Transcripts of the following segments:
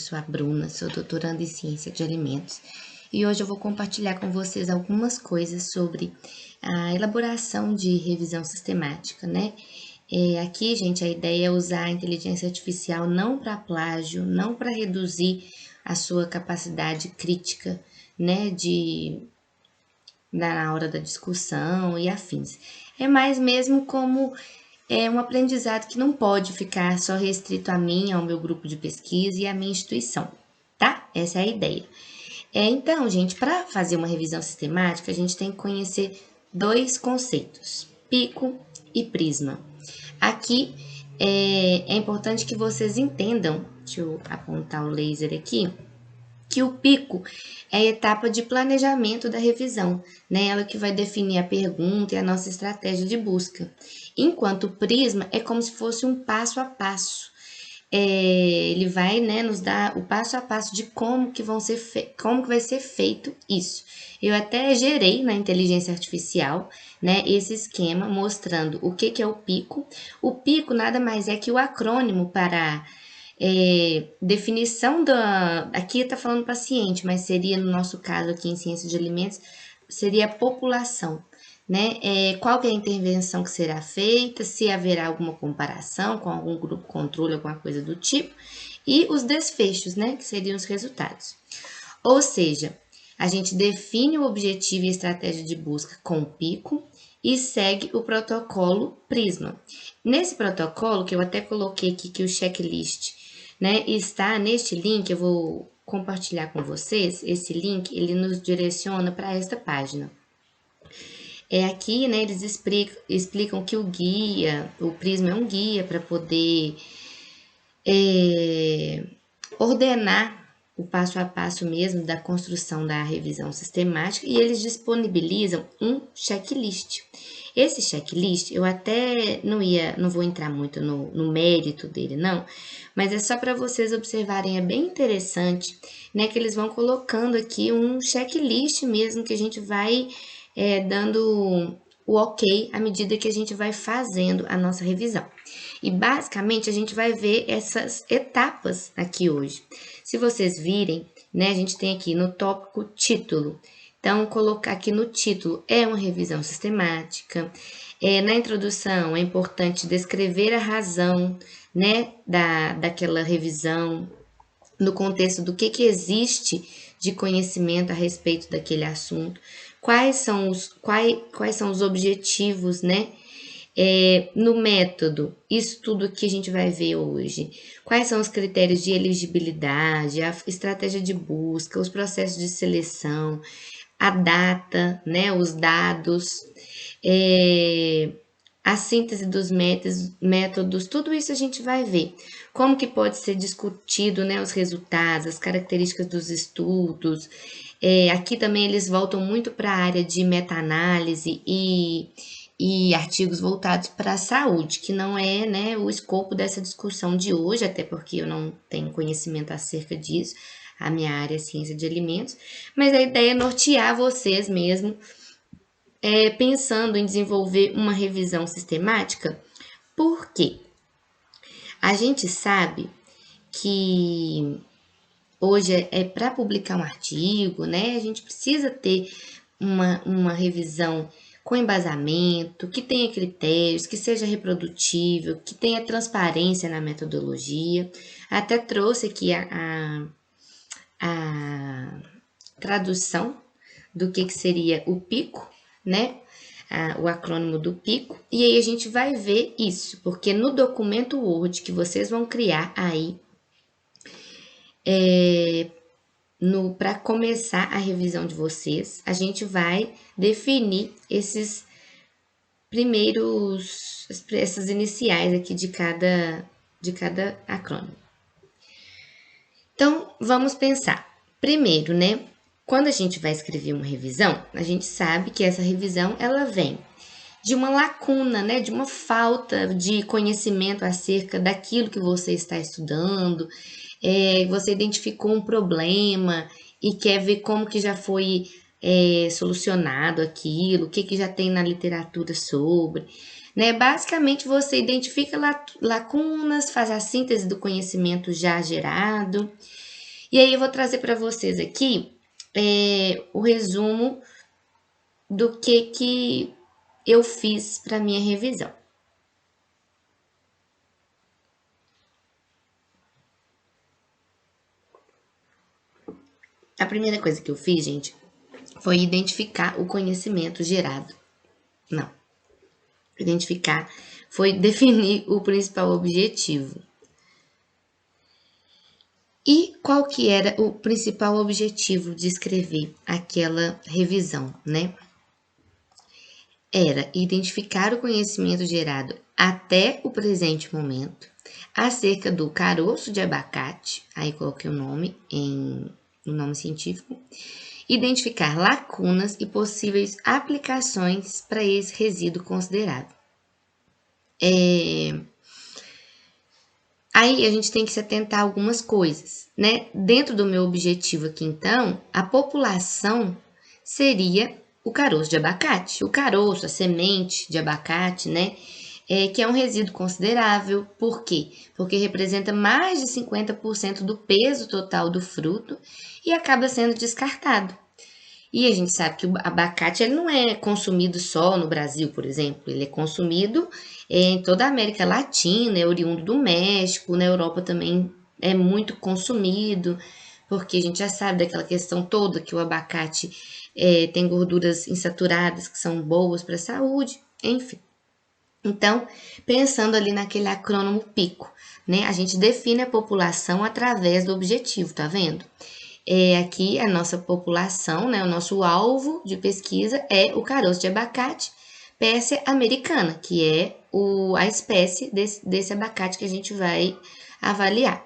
sou a Bruna, sou doutoranda em Ciência de Alimentos e hoje eu vou compartilhar com vocês algumas coisas sobre a elaboração de revisão sistemática, né? Aqui, gente, a ideia é usar a inteligência artificial não para plágio, não para reduzir a sua capacidade crítica, né, na hora da discussão e afins. É mais mesmo como um aprendizado que não pode ficar só restrito a mim, ao meu grupo de pesquisa e à minha instituição, tá? Essa é a ideia. Então, gente, para fazer uma revisão sistemática, a gente tem que conhecer dois conceitos, pico e prisma. Aqui é importante que vocês entendam, deixa eu apontar o laser aqui, que o pico é a etapa de planejamento da revisão, né? Ela que vai definir a pergunta e a nossa estratégia de busca. Enquanto o prisma é como se fosse um passo a passo. Ele vai, né, nos dar o passo a passo de como que vai ser feito isso. Eu até gerei na inteligência artificial, né, esse esquema mostrando o que é o pico. O pico nada mais é que o acrônimo para definição da. Aqui está falando paciente, mas seria, no nosso caso aqui em ciência de alimentos, seria a população, né? Qual que é a intervenção que será feita, se haverá alguma comparação com algum grupo controle, alguma coisa do tipo, e os desfechos, né? Que seriam os resultados. Ou seja, a gente define o objetivo e a estratégia de busca com o pico e segue o protocolo Prisma. Nesse protocolo, que eu até coloquei aqui que o checklist, né, está neste link, eu vou compartilhar com vocês, esse link, ele nos direciona para esta página. Aqui, né, eles explicam que o guia, o Prisma é um guia para poder ordenar o passo a passo mesmo da construção da revisão sistemática e eles disponibilizam um checklist. Esse checklist, eu até não vou entrar muito no mérito dele, não, mas é só para vocês observarem, é bem interessante, né, que eles vão colocando aqui um checklist mesmo que a gente vai dando o ok à medida que a gente vai fazendo a nossa revisão. E basicamente a gente vai ver essas etapas aqui hoje. Se vocês virem, né, a gente tem aqui no tópico título. Então, colocar aqui no título é uma revisão sistemática. Na introdução é importante descrever a razão, né, daquela revisão, no contexto do que existe de conhecimento a respeito daquele assunto, quais são os objetivos, né? No método, isso tudo que a gente vai ver hoje. Quais são os critérios de elegibilidade, a estratégia de busca, os processos de seleção, a data, né? Os dados, a síntese dos métodos, tudo isso a gente vai ver. Como que pode ser discutido, né, os resultados, as características dos estudos. Aqui também eles voltam muito para a área de meta-análise e artigos voltados para a saúde, que não é, né, o escopo dessa discussão de hoje, até porque eu não tenho conhecimento acerca disso, a minha área é ciência de alimentos, mas a ideia é nortear vocês mesmo, pensando em desenvolver uma revisão sistemática. Por quê? A gente sabe que hoje para publicar um artigo, né, a gente precisa ter uma revisão com embasamento, que tenha critérios, que seja reprodutível, que tenha transparência na metodologia. Até trouxe aqui a tradução do que seria o pico, né? O acrônimo do pico, e aí a gente vai ver isso, porque no documento Word que vocês vão criar aí, para começar a revisão de vocês, a gente vai definir essas iniciais aqui de cada acrônimo. Então, vamos pensar. Primeiro, né? Quando a gente vai escrever uma revisão, a gente sabe que essa revisão ela vem de uma lacuna, né, de uma falta de conhecimento acerca daquilo que você está estudando. Você identificou um problema e quer ver como que já foi solucionado aquilo, o que já tem na literatura sobre. Né? Basicamente, você identifica lacunas, faz a síntese do conhecimento já gerado E aí eu vou trazer para vocês aqui o resumo do que eu fiz para minha revisão. A primeira coisa que eu fiz, gente, foi identificar o conhecimento gerado. Não. Identificar foi definir o principal objetivo. E qual que era o principal objetivo de escrever aquela revisão, né? Era identificar o conhecimento gerado até o presente momento acerca do caroço de abacate, aí coloquei o nome no nome científico, identificar lacunas e possíveis aplicações para esse resíduo considerado. Aí a gente tem que se atentar a algumas coisas, né? Dentro do meu objetivo aqui, então, a população seria o caroço de abacate. O caroço, a semente de abacate, né? Que é um resíduo considerável. Por quê? Porque representa mais de 50% do peso total do fruto e acaba sendo descartado. E a gente sabe que o abacate ele não é consumido só no Brasil, por exemplo, ele é consumido em toda a América Latina, é oriundo do México, na Europa também é muito consumido, porque a gente já sabe daquela questão toda que o abacate tem gorduras insaturadas que são boas para a saúde, enfim. Então, pensando ali naquele acrônimo PICO, né? A gente define a população através do objetivo, tá vendo? Aqui a nossa população, né, o nosso alvo de pesquisa é o caroço de abacate Pérsia americana, que é a espécie desse abacate que a gente vai avaliar.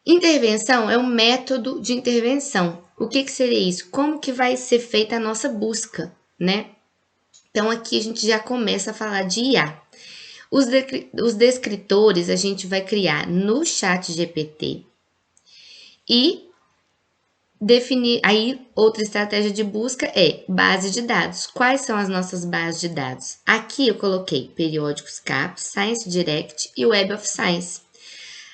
Intervenção é um método de intervenção. O que seria isso? Como que vai ser feita a nossa busca, né? Então aqui a gente já começa a falar de IA. Os descritores a gente vai criar no ChatGPT e definir, aí outra estratégia de busca é base de dados. Quais são as nossas bases de dados? Aqui eu coloquei periódicos CAPES, Science Direct e Web of Science.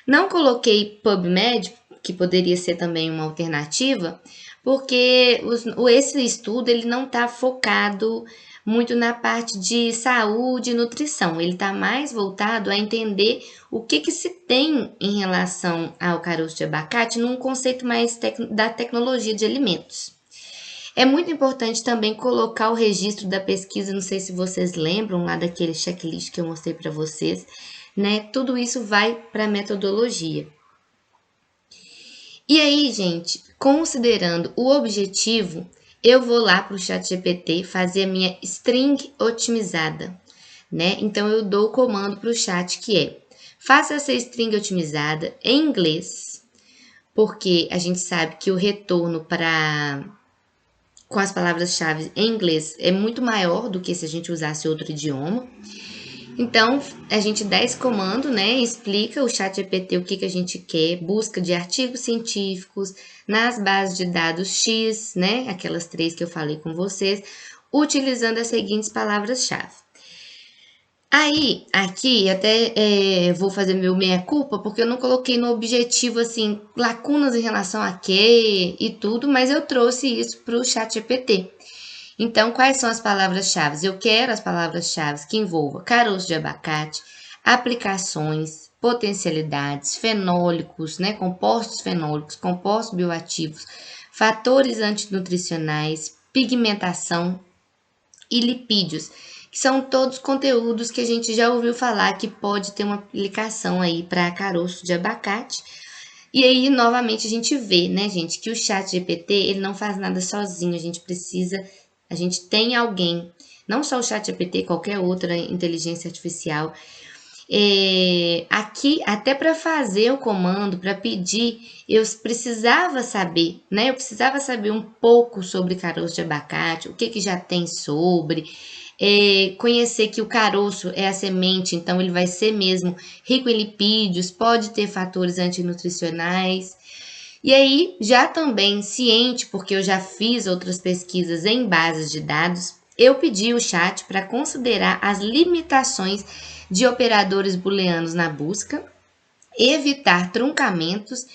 Não coloquei PubMed, que poderia ser também uma alternativa, porque esse estudo ele não está focado muito na parte de saúde e nutrição. Ele está mais voltado a entender o que se tem em relação ao caroço de abacate num conceito mais da tecnologia de alimentos. É muito importante também colocar o registro da pesquisa, não sei se vocês lembram lá daquele checklist que eu mostrei para vocês, né? Tudo isso vai para a metodologia. E aí, gente, considerando o objetivo, eu vou lá para o ChatGPT fazer a minha string otimizada, né? Então, eu dou o comando para o chat que é: faça essa string otimizada em inglês, porque a gente sabe que o retorno com as palavras-chave em inglês é muito maior do que se a gente usasse outro idioma. Então, a gente dá esse comando, né? Explica o ChatGPT o que a gente quer, busca de artigos científicos nas bases de dados X, né? Aquelas 3 que eu falei com vocês, utilizando as seguintes palavras-chave. Aí, aqui, até vou fazer meu meia-culpa, porque eu não coloquei no objetivo, assim, lacunas em relação a quê e tudo, mas eu trouxe isso para o ChatGPT. Então, quais são as palavras-chave? Eu quero as palavras-chave que envolvam caroço de abacate, aplicações, potencialidades, fenólicos, né, compostos fenólicos, compostos bioativos, fatores antinutricionais, pigmentação e lipídios, que são todos conteúdos que a gente já ouviu falar que pode ter uma aplicação aí para caroço de abacate. E aí, novamente, a gente vê, né, gente, que o ChatGPT, ele não faz nada sozinho, a gente tem alguém, não só o ChatGPT, qualquer outra inteligência artificial. Aqui, até para fazer o comando, para pedir, eu precisava saber, né? Eu precisava saber um pouco sobre caroço de abacate, o que já tem sobre, conhecer que o caroço é a semente, então ele vai ser mesmo rico em lipídios, pode ter fatores antinutricionais. E aí, já também ciente, porque eu já fiz outras pesquisas em bases de dados, eu pedi o chat para considerar as limitações de operadores booleanos na busca, evitar truncamentos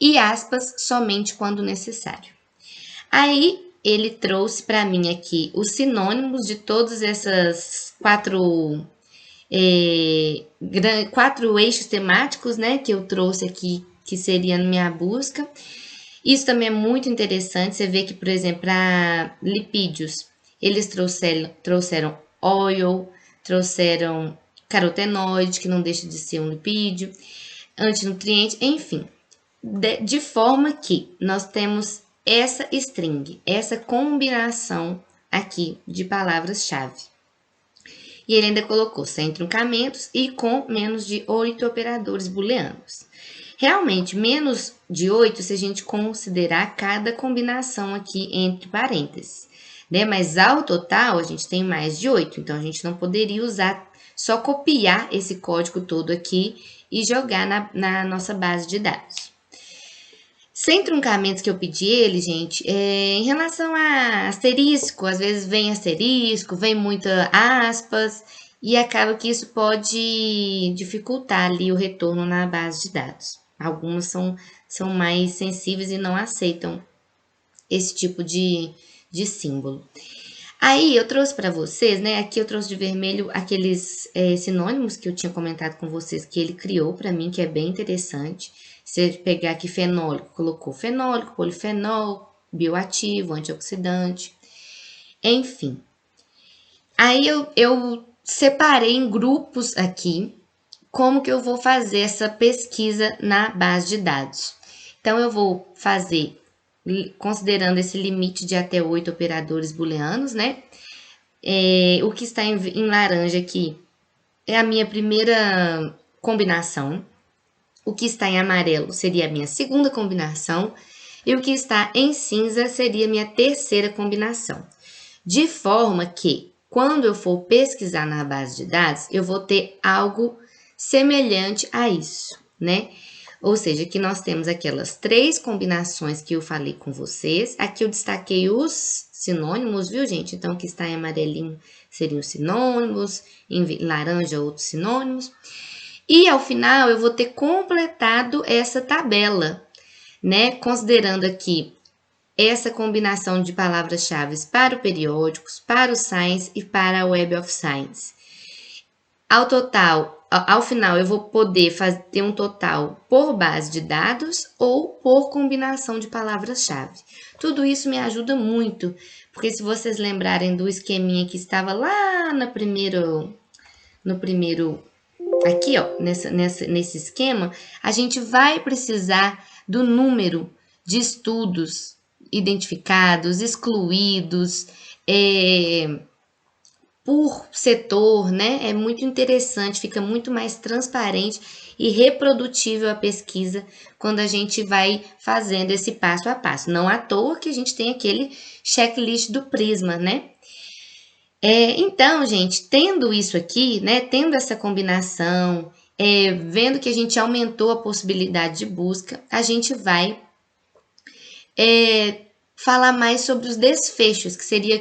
e aspas somente quando necessário. Aí ele trouxe para mim aqui os sinônimos de todos essas quatro eixos temáticos, né, que eu trouxe aqui, que seria na minha busca. Isso também é muito interessante. Você vê que, por exemplo, para lipídios, eles trouxeram oil, trouxeram carotenoide, que não deixa de ser um lipídio, antinutriente, enfim. De forma que nós temos essa string, essa combinação aqui de palavras-chave. E ele ainda colocou sem truncamentos e com menos de 8 operadores booleanos. Realmente, menos de 8 se a gente considerar cada combinação aqui entre parênteses, né? Mas ao total, a gente tem mais de 8, então a gente não poderia usar, só copiar esse código todo aqui e jogar na nossa base de dados. Sem truncamentos que eu pedi ele, gente, em relação a asterisco, às vezes vem asterisco, vem muita aspas, e acaba que isso pode dificultar ali o retorno na base de dados. Algumas são mais sensíveis e não aceitam esse tipo de símbolo. Aí eu trouxe para vocês, né? Aqui eu trouxe de vermelho aqueles sinônimos que eu tinha comentado com vocês que ele criou para mim, que é bem interessante. Se eu pegar aqui fenólico, colocou fenólico, polifenol, bioativo, antioxidante, enfim. Aí eu separei em grupos aqui como que eu vou fazer essa pesquisa na base de dados. Então, eu vou fazer, considerando esse limite de até 8 operadores booleanos, né? O que está em laranja aqui é a minha primeira combinação. O que está em amarelo seria a minha segunda combinação. E o que está em cinza seria a minha terceira combinação. De forma que, quando eu for pesquisar na base de dados, eu vou ter algo semelhante a isso, né? Ou seja, que nós temos aquelas 3 combinações que eu falei com vocês. Aqui eu destaquei os sinônimos, viu, gente? Então, o que está em amarelinho seriam os sinônimos, em laranja, outros sinônimos. E, ao final, eu vou ter completado essa tabela, né? Considerando aqui essa combinação de palavras-chave para o periódicos, para o Science e para a Web of Science. Ao final, eu vou poder ter um total por base de dados ou por combinação de palavras-chave. Tudo isso me ajuda muito, porque se vocês lembrarem do esqueminha que estava lá no primeiro, aqui ó, nesse esquema, a gente vai precisar do número de estudos identificados, excluídos, por setor, né? É muito interessante, fica muito mais transparente e reprodutível a pesquisa quando a gente vai fazendo esse passo a passo. Não à toa que a gente tem aquele checklist do Prisma, né? Então, gente, tendo isso aqui, né? Tendo essa combinação, vendo que a gente aumentou a possibilidade de busca, a gente vai falar mais sobre os desfechos, que seria